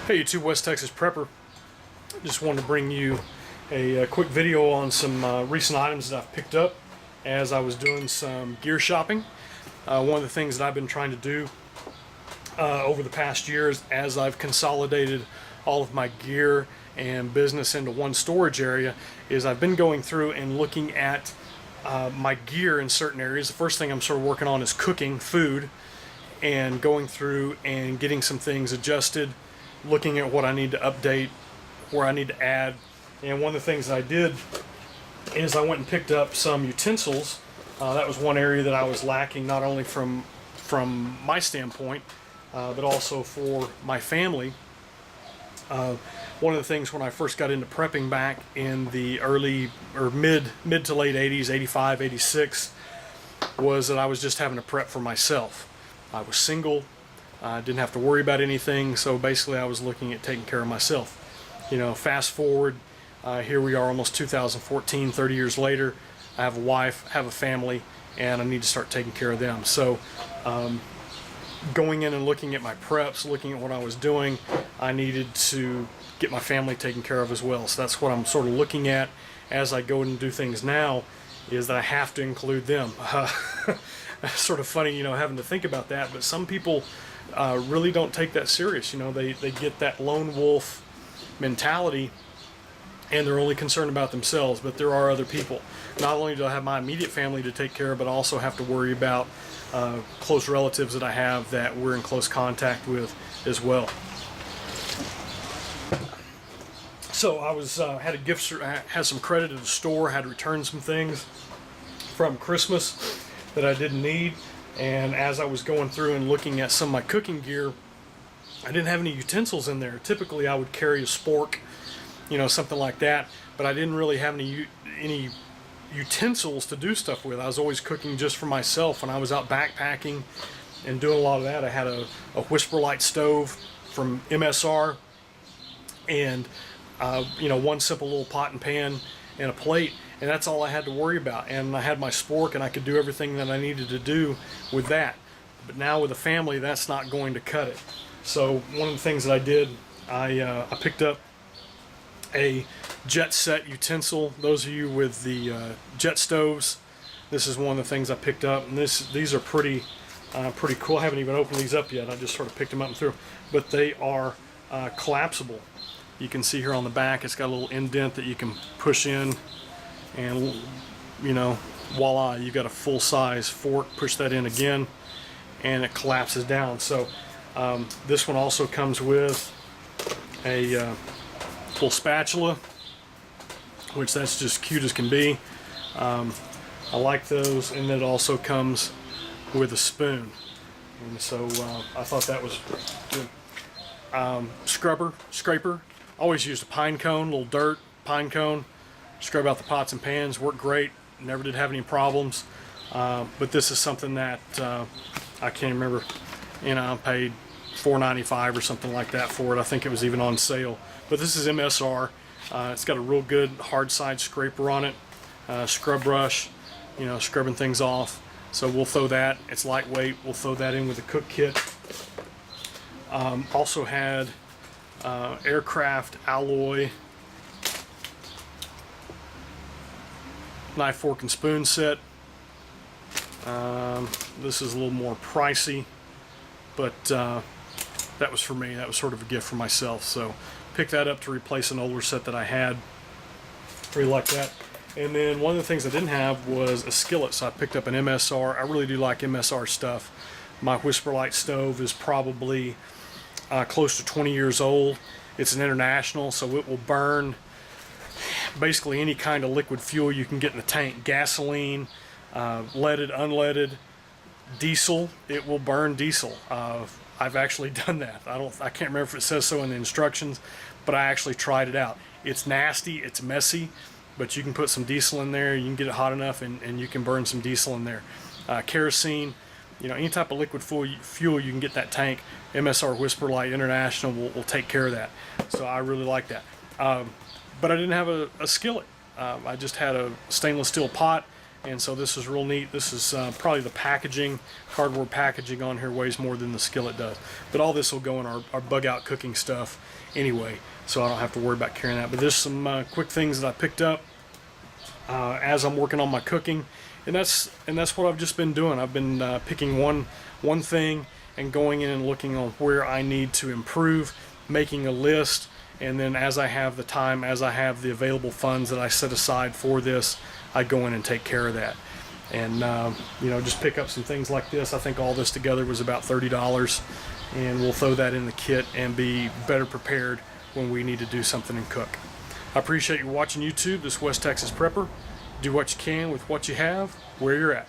Hey YouTube, West Texas Prepper. Just wanted to bring you a quick video on some recent items that I've picked up as I was doing some gear shopping. One of the things that I've been trying to do over the past years as I've consolidated all of my gear and business into one storage area is I've been going through and looking at my gear in certain areas. The first thing I'm sort of working on is cooking food and going through and getting some things adjusted, looking at what I need to update, where I need to add. And one of the things that I did is I went and picked up some utensils. That was one area that I was lacking, not only from my standpoint, but also for my family. One of the things when I first got into prepping back in the early or mid to late 80s, 85, 86, was that I was just having to prep for myself. I was single. I didn't have to worry about anything, so basically I was looking at taking care of myself. You know, fast forward, here we are almost 2014, 30 years later. I have a wife, have a family, and I need to start taking care of them. So going in and looking at my preps, looking at what I was doing, I needed to get my family taken care of as well. So that's what I'm sort of looking at as I go and do things now, is that I have to include them. It's sort of funny, you know, having to think about that, but some people really don't take that serious. You know, they get that lone wolf mentality and they're only concerned about themselves, but there are other people. Not only do I have my immediate family to take care of, but I also have to worry about close relatives that I have that we're in close contact with as well. So I was had a gift, had some credit at the store, had to return some things from Christmas that I didn't need. And as I was going through and looking at some of my cooking gear, I didn't have any utensils in there. Typically I would carry a spork, you know, something like that, but I didn't really have any utensils to do stuff with. I was always cooking just for myself. When I was out backpacking and doing a lot of that, I had a Whisper Light stove from MSR and you know, one simple little pot and pan and a plate, and that's all I had to worry about. And I had my spork and I could do everything that I needed to do with that. But now with a family, that's not going to cut it. So one of the things that I did, I picked up a jet set utensil. Those of you with the jet stoves, this is one of the things I picked up, and these are pretty cool. I haven't even opened these up yet. I just sort of picked them up and threw, but they are collapsible. You can see here on the back, it's got a little indent that you can push in, and you know, voila, you got a full-size fork. Push that in again, and it collapses down. So this one also comes with a little spatula, which that's just cute as can be. I like those, and it also comes with a spoon, and so I thought that was good. Scraper. Always used a pine cone, little dirt pine cone. Scrub out the pots and pans, worked great. Never did have any problems. But this is something that I can't remember. You know, I paid $4.95 or something like that for it. I think it was even on sale. But this is MSR. It's got a real good hard side scraper on it. Scrub brush, you know, scrubbing things off. So we'll throw that. It's lightweight. We'll throw that in with the cook kit. Also had aircraft alloy knife, fork, and spoon set. This is a little more pricey, but that was for me. That was sort of a gift for myself. So picked that up to replace an older set that I had. Really like that. And then one of the things I didn't have was a skillet, so I picked up an MSR. I really do like MSR stuff. My Whisper Light stove is probably close to 20 years old. It's an international, so it will burn basically any kind of liquid fuel you can get in the tank. Gasoline, leaded, unleaded, diesel. It will burn diesel. I've actually done that. I can't remember if it says so in the instructions, but I actually tried it out. It's nasty, it's messy, but you can put some diesel in there. You can get it hot enough, and you can burn some diesel in there. Kerosene. You know, any type of liquid fuel you can get that tank. MSR Whisper Light International will take care of that. So I really like that. But I didn't have a skillet. I just had a stainless steel pot And so this is real neat. This is probably the packaging, cardboard packaging on here weighs more than the skillet does. But all this will go in our bug out cooking stuff anyway, so I don't have to worry about carrying that. But there's some quick things that I picked up as I'm working on my cooking, and that's what I've just been doing. I've been picking one thing and going in and looking on where I need to improve, making a list, and then as I have the time, as I have the available funds that I set aside for this, I go in and take care of that. And you know, just pick up some things like this. I think all this together was about $30, and we'll throw that in the kit and be better prepared when we need to do something and cook. I appreciate you watching YouTube. This West Texas Prepper. Do what you can with what you have, where you're at.